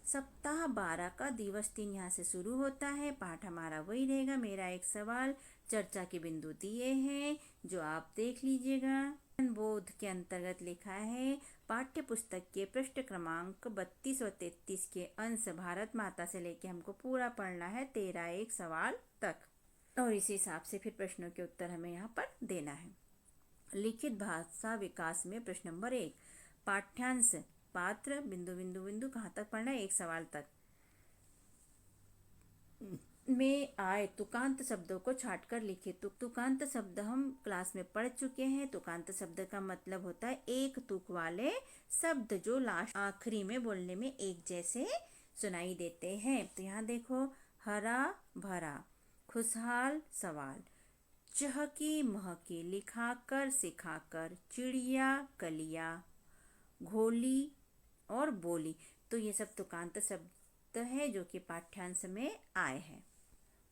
सप्ताह 12 का दिवस 3 यहाँ से शुरू होता है। पाठ हमारा वही रहेगा। मेरा एक सवाल चर्चा के बिंदु दिए हैं जो आप देख लीजिएगा। बोध के अंतर्गत लिखा है पाठ्य पुस्तक के पृष्ठ क्रमांक 32 और 33 के अंश भारत माता से लेके हमको पूरा पढ़ना है 13 सवाल तक, और इसी हिसाब से फिर प्रश्नों के उत्तर हमें यहाँ पर देना है। लिखित भाषा विकास में प्रश्न नंबर 1, पाठ्यांश पात्र बिंदु बिंदु बिंदु कहाँ तक पढ़ना है, 1 सवाल तक में आए तुकांत शब्दों को छांटकर लिखे। तुकांत शब्द हम क्लास में पढ़ चुके हैं। तुकांत शब्द का मतलब होता है एक तुक वाले शब्द जो लास्ट आखिरी में बोलने में एक जैसे सुनाई देते हैं। तो यहाँ देखो, हरा भरा, खुशहाल सवाल, चहकी महकी, लिखाकर सिखाकर, चिड़िया कलिया, घोली और बोली। तो ये सब तुकांत शब्द है जो कि पाठ्यांश में आए हैं।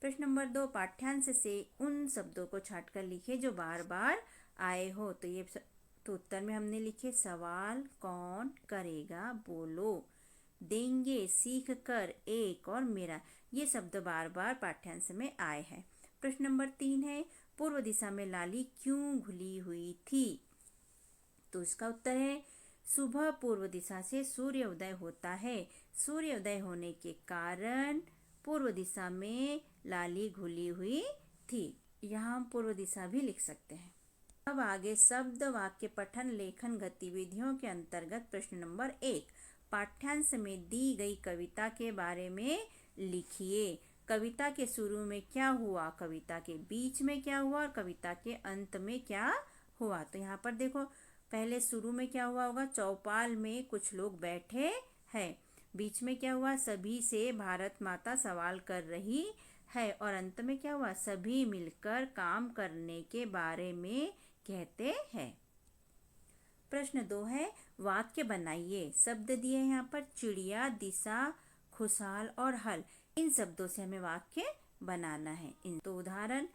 प्रश्न नंबर 2, पाठ्यांश से उन शब्दों को छांटकर लिखे जो बार बार आए हो। तो ये तो उत्तर में हमने लिखे सवाल कौन करेगा बोलो, देंगे, सीख कर, एक और मेरा। ये शब्द बार बार पाठ्यांश में आए हैं। प्रश्न नंबर 3 है, पूर्व दिशा में लाली क्यों घुली हुई थी। तो इसका उत्तर है सुबह पूर्व दिशा से सूर्योदय होता है। सूर्योदय होने के कारण पूर्व दिशा में लाली घुली हुई थी। यहाँ हम पूर्व दिशा भी लिख सकते हैं। अब आगे शब्द वाक्य पठन लेखन गतिविधियों के अंतर्गत प्रश्न नंबर 1, पाठ्यांश में दी गई कविता के बारे में लिखिए। कविता के शुरू में क्या हुआ, कविता के बीच में क्या हुआ और कविता के अंत में क्या हुआ। तो यहाँ पर देखो, पहले शुरू में क्या हुआ होगा, चौपाल में कुछ लोग बैठे हैं। बीच में क्या हुआ, सभी से भारत माता सवाल कर रही है। और अंत में क्या हुआ, सभी मिलकर काम करने के बारे में कहते हैं। प्रश्न 2 है, वाक्य बनाइए। शब्द दिए हैं यहाँ पर चिड़िया, दिशा, खुशहाल और हल। इन शब्दों से हमें वाक्य बनाना है। तो उदाहरण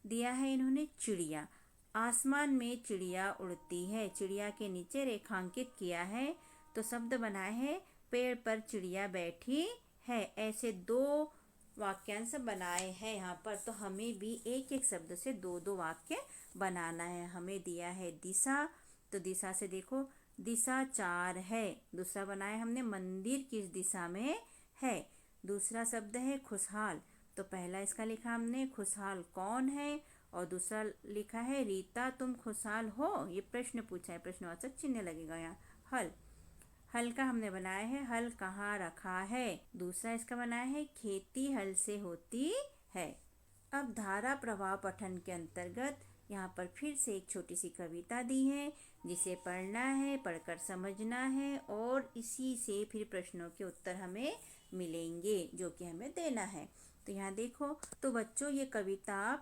दिया है इन्होंने, चिड़िया, आसमान में चिड़िया उड़ती है। चिड़िया के नीचे रेखांकित किया है तो शब्द बनाए है पेड़ पर चिड़िया बैठी है। ऐसे 2 वाक्यांश बनाए हैं यहाँ पर। तो हमें भी एक एक शब्द से 2-2 वाक्य बनाना है। हमें दिया है दिशा, तो दिशा से देखो, दिशा 4 है। दूसरा बनाया हमने मंदिर किस दिशा में है। दूसरा शब्द है खुशहाल, तो पहला इसका लिखा हमने खुशहाल कौन है, और दूसरा लिखा है रीता तुम खुशहाल हो। ये प्रश्न पूछा है, प्रश्नवाचक चिन्ह लगेगा यहाँ। हल, हल का हमने बनाया है हल कहाँ रखा है। दूसरा इसका बनाया है खेती हल से होती है। अब धारा प्रवाह पठन के अंतर्गत यहाँ पर फिर से एक छोटी सी कविता दी है जिसे पढ़ना है, पढ़कर समझना है, और इसी से फिर प्रश्नों के उत्तर हमें मिलेंगे जो कि हमें देना है। तो यहाँ देखो, तो बच्चों ये कविता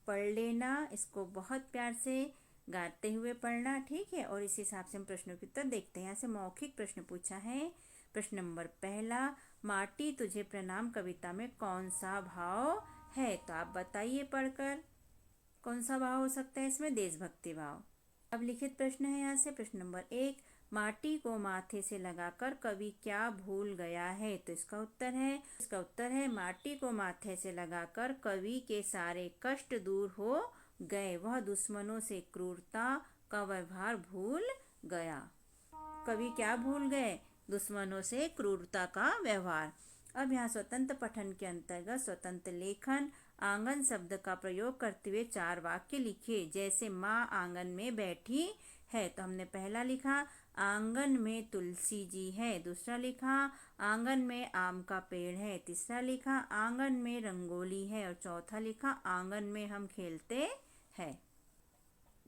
पढ़ लेना, इसको बहुत प्यार से गाते हुए पढ़ना, ठीक है। और इस हिसाब से हम प्रश्नों के उत्तर देखते हैं। यहाँ से मौखिक प्रश्न पूछा है। प्रश्न नंबर 1, माटी तुझे प्रणाम कविता में कौन सा भाव है। तो आप बताइए पढ़कर कौन सा भाव हो सकता है इसमें, देशभक्ति भाव। अब लिखित प्रश्न है यहाँ से। प्रश्न नंबर 1, माटी को माथे से लगाकर कवि क्या भूल गया है। तो इसका उत्तर है माटी को माथे से लगाकर कवि के सारे कष्ट दूर हो गए। वह दुश्मनों से क्रूरता का व्यवहार भूल गया। कवि क्या भूल गए, दुश्मनों से क्रूरता का व्यवहार। अब यहाँ स्वतंत्र पठन के अंतर्गत स्वतंत्र लेखन, आंगन शब्द का प्रयोग करते हुए 4 वाक्य लिखे। जैसे माँ आंगन में बैठी है, तो हमने पहला लिखा आंगन में तुलसी जी है। दूसरा लिखा आंगन में आम का पेड़ है। तीसरा लिखा आंगन में रंगोली है। और चौथा लिखा आंगन में हम खेलते हैं।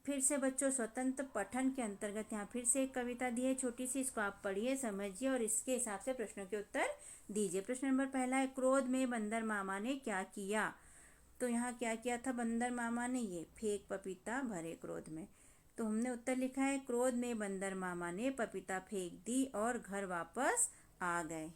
फिर से बच्चों, स्वतंत्र पठन के अंतर्गत यहाँ फिर से एक कविता दी है छोटी सी, इसको आप पढ़िए, समझिए और इसके हिसाब से प्रश्नों के उत्तर दीजिए। प्रश्न नंबर 1 है, क्रोध में बंदर मामा ने क्या किया। तो यहाँ क्या किया था बंदर मामा ने, ये फेंक पपीता भरे क्रोध में। तो हमने उत्तर लिखा है क्रोध में बंदर मामा ने पपीता फेंक दी और घर वापस आ गए।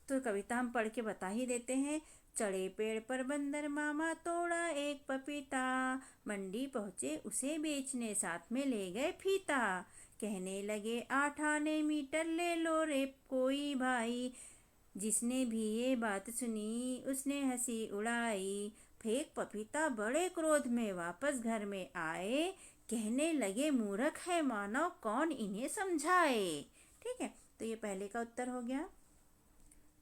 तो कविता हम पढ़ के बता ही देते हैं। चढ़े पेड़ पर बंदर मामा, तोड़ा एक पपीता, मंडी पहुँचे उसे बेचने, साथ में ले गए फीता। कहने लगे 8 आने मीटर ले लो रे कोई भाई। जिसने भी ये बात सुनी उसने हंसी उड़ाई। फेंक पपीता बड़े क्रोध में वापस घर में आए। कहने लगे मूर्ख है मानव, कौन इन्हें समझाए। ठीक है, तो ये पहले का उत्तर हो गया।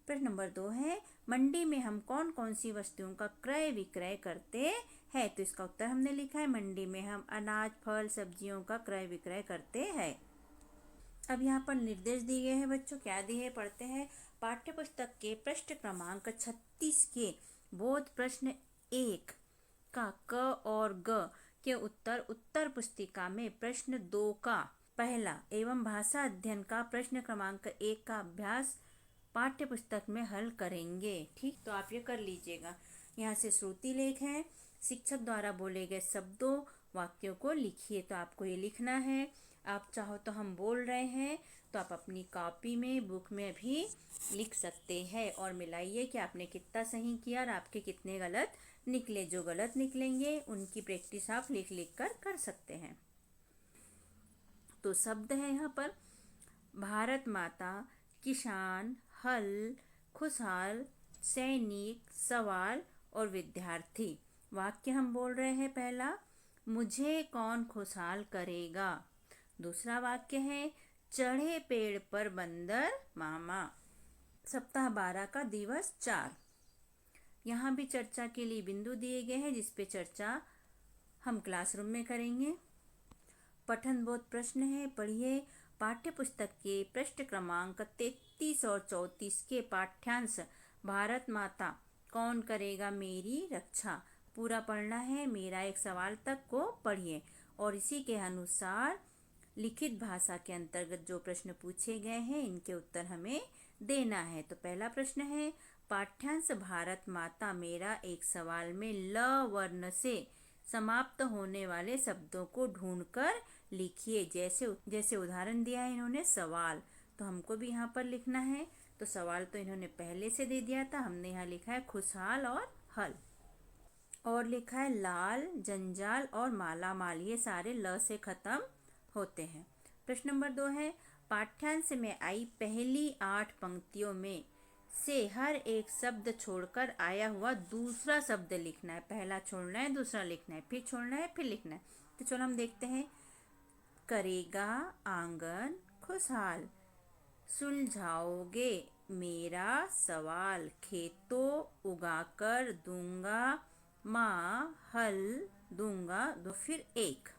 प्रश्न नंबर 2 है, मंडी में हम कौन कौन सी वस्तुओं का क्रय विक्रय करते हैं। तो इसका उत्तर हमने लिखा है, मंडी में हम अनाज, फल, सब्जियों का क्रय विक्रय करते हैं। अब यहाँ पर निर्देश दिए गए हैं बच्चों, क्या दिए हैं पढ़ते हैं। पाठ्य पुस्तक के पृष्ठ क्रमांक 36 के बोध प्रश्न 1 का क और ग के उत्तर उत्तर पुस्तिका में प्रश्न 2 का पहला एवं भाषा अध्ययन का प्रश्न क्रमांक 1 का अभ्यास पाठ्य पुस्तक में हल करेंगे। ठीक, तो आप ये कर लीजिएगा। यहाँ से श्रुति लेख है, शिक्षक द्वारा बोले गए शब्दों वाक्यों को लिखिए। तो आपको ये लिखना है। आप चाहो तो हम बोल रहे हैं तो आप अपनी कॉपी में, बुक में भी लिख सकते हैं और मिलाइए कि आपने कितना सही किया और आपके कितने गलत निकले। जो गलत निकलेंगे उनकी प्रैक्टिस आप लिख लिख कर सकते हैं। तो शब्द है यहाँ पर भारत माता, किसान, हल, खुशहाल, सैनिक, सवाल और विद्यार्थी। वाक्य हम बोल रहे हैं पहला, मुझे कौन खुशहाल करेगा। दूसरा वाक्य है, चढ़े पेड़ पर बंदर मामा। सप्ताह 12 का दिवस 4। यहाँ भी चर्चा के लिए बिंदु दिए गए हैं जिस पे चर्चा हम क्लासरूम में करेंगे। पठन बोध प्रश्न है, पढ़िए। पाठ्य पुस्तक के पृष्ठ क्रमांक 33 और 34 के पाठ्यांश भारत माता कौन करेगा मेरी रक्षा पूरा पढ़ना है। मेरा एक सवाल तक को पढ़िए और इसी के अनुसार लिखित भाषा के अंतर्गत जो प्रश्न पूछे गए हैं इनके उत्तर हमें देना है। तो पहला प्रश्न है, पाठ्यांश भारत माता मेरा एक सवाल में ल वर्ण से समाप्त होने वाले शब्दों को ढूंढकर लिखिए। जैसे उदाहरण दिया है इन्होंने सवाल, तो हमको भी यहाँ पर लिखना है। तो सवाल तो इन्होंने पहले से दे दिया था, हमने यहाँ लिखा है खुशहाल और हल, और लिखा है लाल, जंजाल और माला माल, ये सारे ल से खत्म होते हैं। प्रश्न नंबर 2 है, पाठ्यांश में आई पहली 8 पंक्तियों में से हर एक शब्द छोड़कर आया हुआ दूसरा शब्द लिखना है। पहला छोड़ना है, दूसरा लिखना है, फिर छोड़ना है, फिर लिखना है। तो चलो हम देखते हैं। करेगा आंगन खुशहाल, सुलझाओगे मेरा सवाल, खेतों उगाकर दूंगा माँ हल दूंगा दो फिर एक।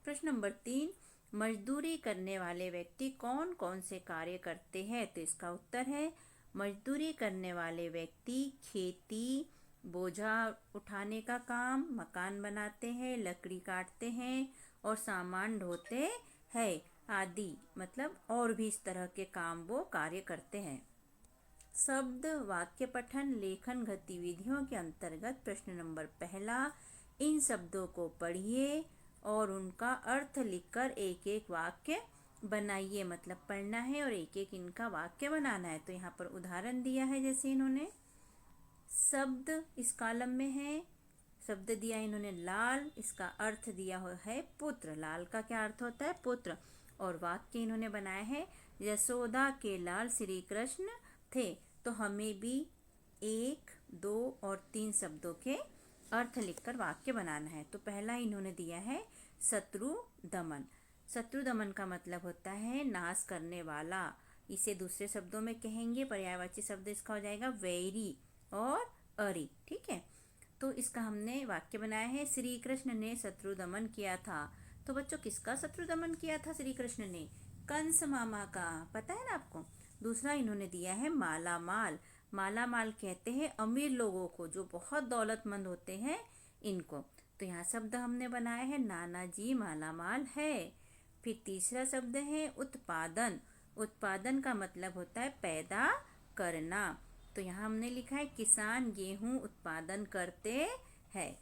प्रश्न नंबर 3, मजदूरी करने वाले व्यक्ति कौन कौन से कार्य करते हैं। तो इसका उत्तर है, मजदूरी करने वाले व्यक्ति खेती, बोझा उठाने का काम, मकान बनाते हैं, लकड़ी काटते हैं और सामान ढोते हैं आदि, मतलब और भी इस तरह के काम वो कार्य करते हैं। शब्द वाक्य पठन लेखन गतिविधियों के अंतर्गत प्रश्न नंबर 1, इन शब्दों को पढ़िए और उनका अर्थ लिखकर एक एक वाक्य बनाइए। मतलब पढ़ना है और एक एक इनका वाक्य बनाना है। तो यहाँ पर उदाहरण दिया है, जैसे इन्होंने शब्द इस कॉलम में है, शब्द दिया इन्होंने लाल, इसका अर्थ दिया हुआ है पुत्र। लाल का क्या अर्थ होता है? पुत्र। और वाक्य इन्होंने बनाया है, यशोदा के लाल श्री कृष्ण थे। तो हमें भी 1, 2 और 3 शब्दों के अर्थ लिखकर वाक्य बनाना है। तो पहला इन्होंने दिया है शत्रु दमन। शत्रु दमन का मतलब होता है नाश करने वाला। इसे दूसरे शब्दों में कहेंगे, पर्यायवाची शब्द इसका हो जाएगा वैरी और अरि। ठीक है, तो इसका हमने वाक्य बनाया है, श्री कृष्ण ने शत्रु दमन किया था। तो बच्चों किसका शत्रु दमन किया था श्री कृष्ण ने? कंस मामा का, पता है ना आपको। दूसरा इन्होंने दिया है माला माल। माला माल कहते हैं अमीर लोगों को, जो बहुत दौलतमंद होते हैं इनको। तो यहाँ शब्द हमने बनाया है नाना जी माला माल है। फिर तीसरा शब्द है उत्पादन। उत्पादन का मतलब होता है पैदा करना। तो यहाँ हमने लिखा है किसान गेहूं उत्पादन करते हैं।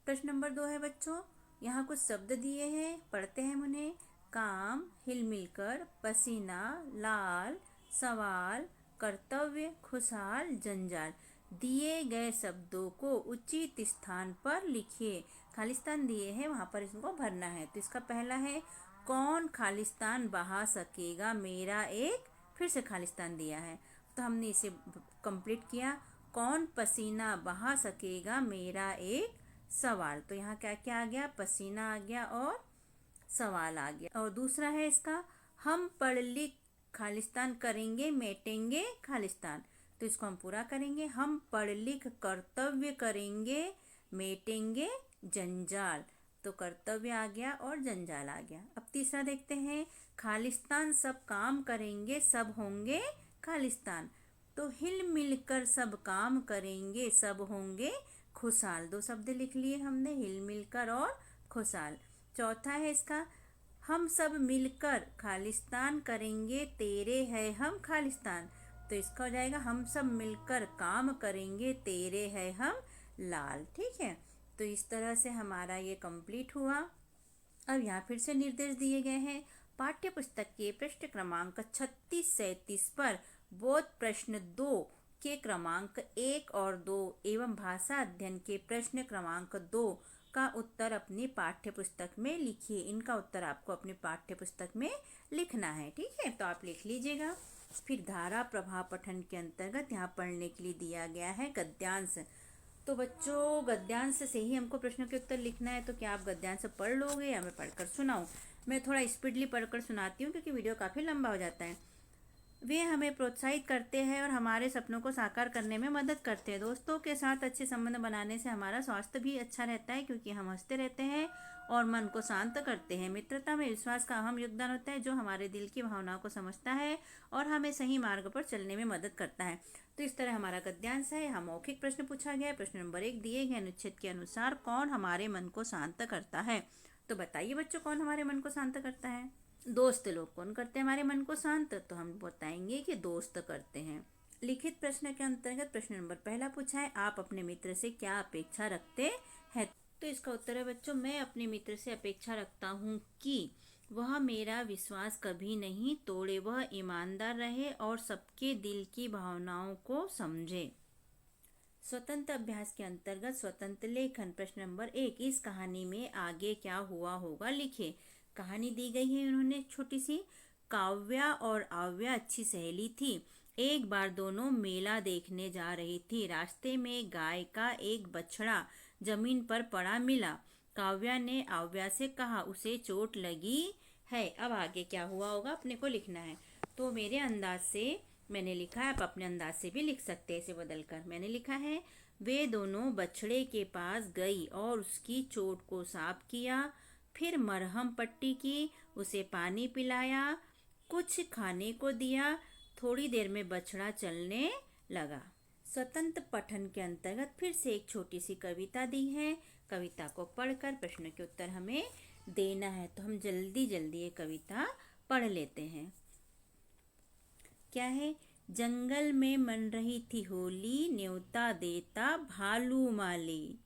प्रश्न नंबर 2 है बच्चों, यहाँ कुछ शब्द दिए हैं, पढ़ते हैं उन्हें। काम, हिलमिलकर, पसीना, लाल, सवाल, कर्तव्य, खुशहाल, जंजाल। दिए गए शब्दों को उचित स्थान पर लिखिए। खालिस्तान दिए हैं, वहाँ पर इसको भरना है। तो इसका पहला है, कौन खालिस्तान बहा सकेगा मेरा एक, फिर से खालिस्तान दिया है तो हमने इसे कंप्लीट किया। कौन पसीना बहा सकेगा मेरा एक सवाल, तो यहाँ क्या क्या आ गया, पसीना आ गया और सवाल आ गया। और दूसरा है इसका, हम पढ़ लिख खालिस्तान करेंगे मेटेंगे खालिस्तान, तो इसको हम पूरा करेंगे। हम पढ़ लिख कर्तव्य करेंगे मेटेंगे जंजाल, तो कर्तव्य आ गया और जंजाल आ गया। अब तीसरा देखते हैं, खालिस्तान सब काम करेंगे सब होंगे खालिस्तान, तो हिल मिलकर सब काम करेंगे सब होंगे खुशहाल। दो शब्द लिख लिए हमने, हिल मिलकर और खुशहाल। चौथा है इसका, हम सब मिलकर खालिस्तान करेंगे तेरे है हम खालिस्तान, तो इसका हो जाएगा, हम सब मिलकर काम करेंगे तेरे है हम लाल। ठीक है, तो इस तरह से हमारा ये कंप्लीट हुआ। अब यहाँ फिर से निर्देश दिए गए हैं। पाठ्य पुस्तक के पृष्ठ क्रमांक 36-37 पर बोध प्रश्न 2 के क्रमांक 1 और 2 एवं भाषा अध्ययन के प्रश्न क्रमांक 2 का उत्तर अपनी पाठ्य पुस्तक में लिखिए। इनका उत्तर आपको अपनी पाठ्य पुस्तक में लिखना है। ठीक है, तो आप लिख लीजिएगा। फिर धारा प्रभाव पठन के अंतर्गत यहाँ पढ़ने के लिए दिया गया है गद्यांश। तो बच्चों, गद्यांश से ही हमको प्रश्नों के उत्तर लिखना है, तो क्या आप गद्यांश पढ़ लोगे या मैं पढ़कर सुनाऊं? मैं थोड़ा स्पीडली पढ़कर सुनाती हूँ क्योंकि वीडियो काफ़ी लंबा हो जाता है। वे हमें प्रोत्साहित करते हैं और हमारे सपनों को साकार करने में मदद करते हैं। दोस्तों के साथ अच्छे संबंध बनाने से हमारा स्वास्थ्य भी अच्छा रहता है क्योंकि हम हंसते रहते हैं और मन को शांत करते हैं। मित्रता में विश्वास का अहम योगदान होता है जो हमारे दिल की भावनाओं को समझता है और हमें सही मार्ग पर चलने में मदद करता है। तो इस तरह हमारा गद्यांश है। हम मौखिक प्रश्न पूछा गया है। प्रश्न नंबर 1, दिए गए अनुच्छेद के अनुसार कौन हमारे मन को शांत करता है? तो बताइए बच्चों, कौन हमारे मन को शांत करता है? दोस्त लोग। कौन करते हैं हमारे मन को शांत? तो हम बताएंगे कि दोस्त करते हैं। लिखित प्रश्न के अंतर्गत प्रश्न नंबर 1 पूछा है, आप अपने मित्र से क्या अपेक्षा रखते हैं? तो इसका उत्तर है बच्चों, मैं अपने मित्र से अपेक्षा रखता हूँ कि वह मेरा विश्वास कभी नहीं तोड़े, वह ईमानदार रहे और सबके दिल की भावनाओं को समझे। स्वतंत्र अभ्यास के अंतर्गत स्वतंत्र लेखन। प्रश्न नंबर 1, इस कहानी में आगे क्या हुआ होगा लिखे। कहानी दी गई है उन्होंने छोटी सी। काव्या और आव्या अच्छी सहेली थी। एक बार दोनों मेला देखने जा रही थी। रास्ते में गाय का एक बछड़ा जमीन पर पड़ा मिला। काव्या ने आव्या से कहा, उसे चोट लगी है। अब आगे क्या हुआ होगा अपने को लिखना है। तो मेरे अंदाज से मैंने लिखा है, आप अपने अंदाज से भी लिख सकते हैं इसे बदलकर। मैंने लिखा है, वे दोनों बछड़े के पास गई और उसकी चोट को साफ किया, फिर मरहम पट्टी की, उसे पानी पिलाया, कुछ खाने को दिया। थोड़ी देर में बछड़ा चलने लगा। स्वतंत्र पठन के अंतर्गत फिर से एक छोटी सी कविता दी है। कविता को पढ़कर प्रश्न के उत्तर हमें देना है। तो हम जल्दी जल्दी ये कविता पढ़ लेते हैं। क्या है? जंगल में मन रही थी होली, न्योता देता भालू माली।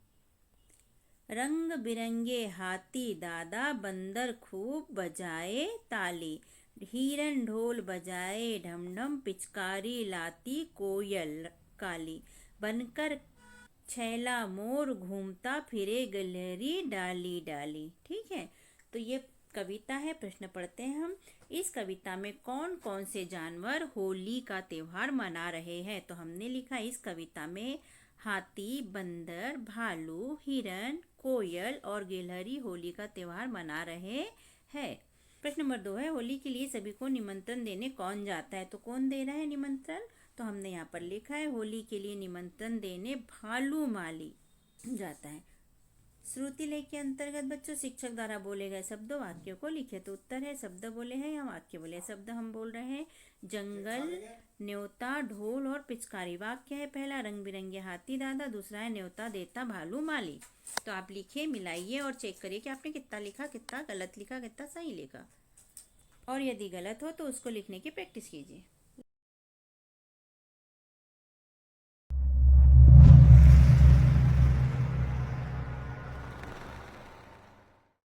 रंग बिरंगे हाथी दादा, बंदर खूब बजाए ताली। हिरन ढोल बजाए ढम ढम, पिचकारी लाती कोयल काली। बनकर छैला मोर घूमता फिरे, गिलहरी डाली डाली। ठीक है, तो ये कविता है। प्रश्न पढ़ते हैं हम। इस कविता में कौन कौन से जानवर होली का त्योहार मना रहे हैं? तो हमने लिखा, इस कविता में हाथी, बंदर, भालू, हिरन, कोयल और गिलहरी होली का त्योहार मना रहे हैं। प्रश्न नंबर 2 है, होली के लिए सभी को निमंत्रण देने कौन जाता है? तो कौन दे रहा है निमंत्रण? तो हमने यहाँ पर लिखा है, होली के लिए निमंत्रण देने भालू माली जाता है। श्रुति लेख के अंतर्गत बच्चों शिक्षक द्वारा बोले गए शब्दों वाक्यों को लिखे। तो उत्तर है, शब्द बोले हैं या वाक्य बोले? शब्द हम बोल रहे हैं, जंगल, न्योता, ढोल और पिचकारी। वाक्य है पहला, रंग बिरंगे हाथी दादा। दूसरा है, न्योता देता भालू माली। तो आप लिखिए, मिलाइए और चेक करिए कि आपने कितना लिखा, कितना गलत लिखा, कितना सही लिखा। और यदि गलत हो तो उसको लिखने की प्रैक्टिस कीजिए।